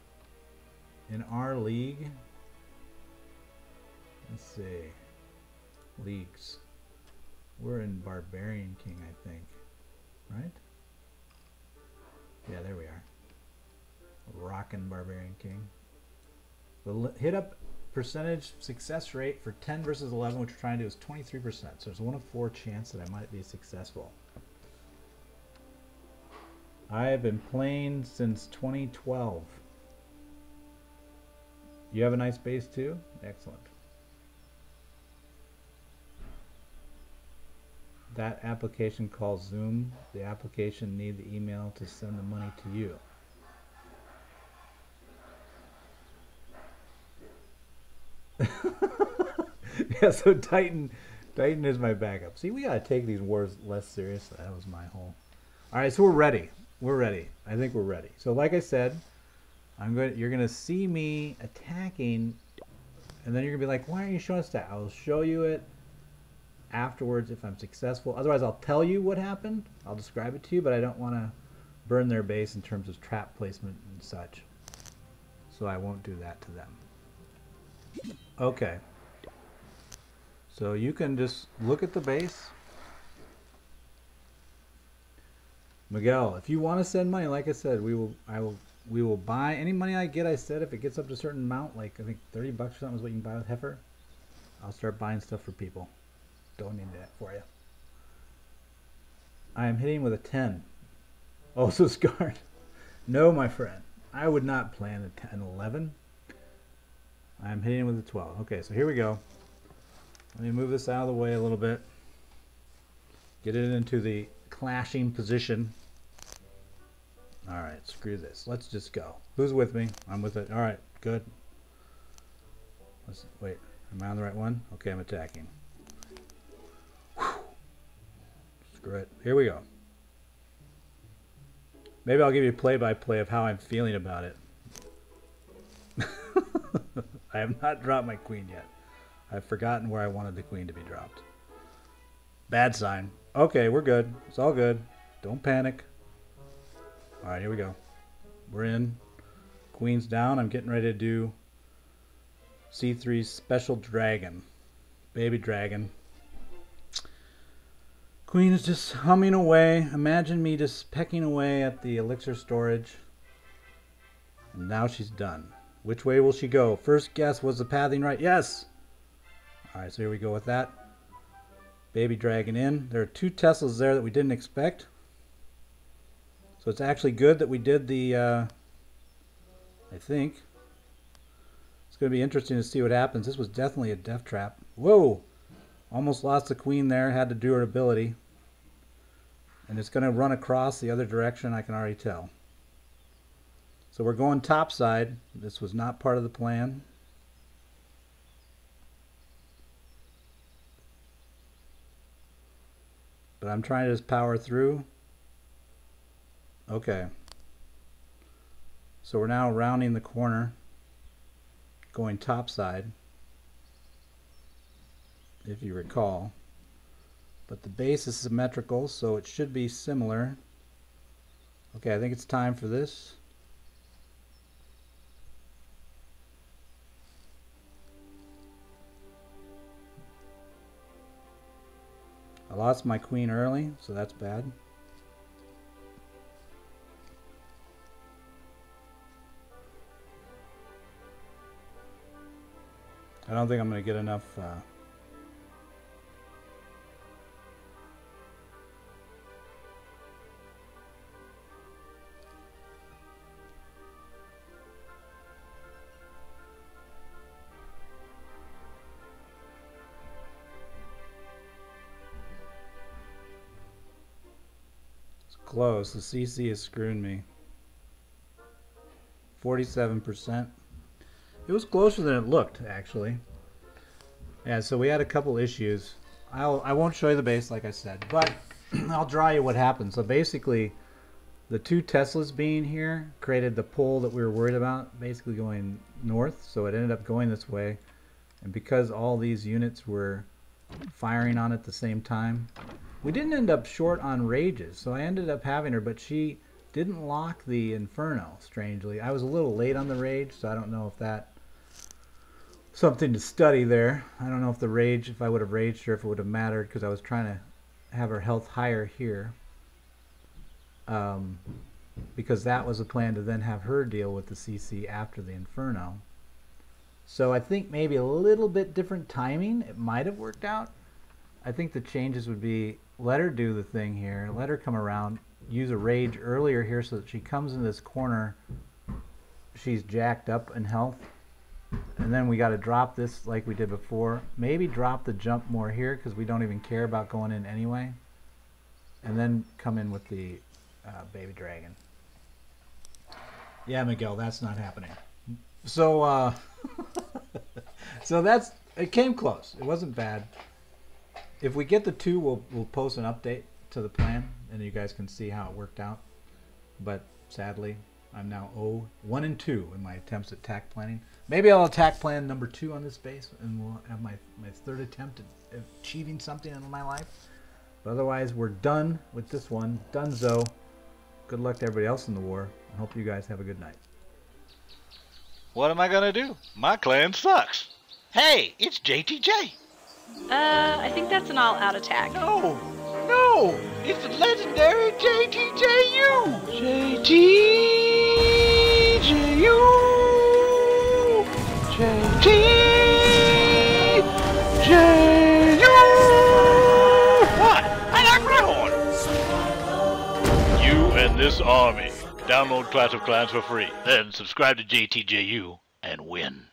In our league, let's see, leagues. We're in Barbarian King, I think, right? Yeah, there we are. Rockin' Barbarian King. The hit up percentage success rate for 10 versus 11, which we're trying to do, is 23%. So there's 1 of 4 chance that I might be successful. I have been playing since 2012. You have a nice base too? Excellent. That application calls Zoom. The application need the email to send the money to you. Yeah, so Titan is my backup. See, we gotta take these wars less seriously. That was my whole. All right, so we're ready. We're ready. I think we're ready. So, like I said, you're gonna see me attacking, and then you're gonna be like, "Why aren't you showing us that?" I'll show you it afterwards if I'm successful. Otherwise, I'll tell you what happened. I'll describe it to you, but I don't want to burn their base in terms of trap placement and such. So I won't do that to them. Okay. So you can just look at the base. Miguel, if you want to send money, like I said, we will buy any money I get. I said if it gets up to a certain amount, like I think 30 bucks or something is what you can buy with Heifer, I'll start buying stuff for people. Donating that for you. I am hitting with a 10. Also scarred. No, my friend. I would not plan a 10, 11. I am hitting with a 12. Okay, so here we go. Let me move this out of the way a little bit. Get it into the clashing position. Alright, screw this. Let's just go. Who's with me? I'm with it. Alright, good. Wait, am I on the right one? Okay, I'm attacking. Whew. Screw it. Here we go. Maybe I'll give you a play-by-play of how I'm feeling about it. I have not dropped my queen yet. I've forgotten where I wanted the queen to be dropped. Bad sign. Okay, we're good. It's all good. Don't panic. Alright, here we go. We're in. Queen's down. I'm getting ready to do C3's special dragon. Baby dragon. Queen is just humming away. Imagine me just pecking away at the elixir storage. And now she's done. Which way will she go? First guess, was the pathing right? Yes! Alright, so here we go with that. Baby dragon in. There are 2 Teslas there that we didn't expect. So it's actually good that we did the, I think. It's going to be interesting to see what happens. This was definitely a death trap. Whoa! Almost lost the queen there. Had to do her ability. And it's going to run across the other direction, I can already tell. So we're going topside. This was not part of the plan. But I'm trying to just power through. Okay. So we're now rounding the corner, going topside, if you recall. But the base is symmetrical, so it should be similar. Okay, I think it's time for this. I lost my queen early, so that's bad. I don't think I'm going to get enough it's close. The CC is screwing me. 47%. It was closer than it looked, actually. Yeah, so we had a couple issues. I won't show you the base, like I said, but I'll draw you what happened. So basically, the 2 Teslas being here created the pull that we were worried about, basically going north. So it ended up going this way. And because all these units were firing on at the same time, we didn't end up short on rages. So I ended up having her, but she didn't lock the Inferno, strangely. I was a little late on the rage, so I don't know if that... something to study there. I don't know if the rage, if I would have raged her, if it would have mattered, because I was trying to have her health higher here. Because that was a plan to then have her deal with the CC after the Inferno. So I think maybe a little bit different timing. It might have worked out. I think the changes would be, let her do the thing here, let her come around, use a rage earlier here so that she comes in this corner, she's jacked up in health. And then we got to drop this like we did before. Maybe drop the jump more here because we don't even care about going in anyway. And then come in with the baby dragon. Yeah, Miguel, that's not happening. So, so that's, it came close. It wasn't bad. If we get the 2, we'll post an update to the plan, and you guys can see how it worked out. But sadly, I'm now 1 and 2 in my attempts at attack planning. Maybe I'll attack plan number 2 on this base, and we'll have my 3rd attempt at achieving something in my life. But otherwise, we're done with this one. Donezo. Good luck to everybody else in the war. I hope you guys have a good night. What am I gonna do? My clan sucks. Hey, it's JTJ. I think that's an all-out attack. No, no, it's the legendary JTJU. JT. JTJU! JTJU! What? I like that horn! You and this army. Download Clash of Clans for free. Then subscribe to JTJU and win.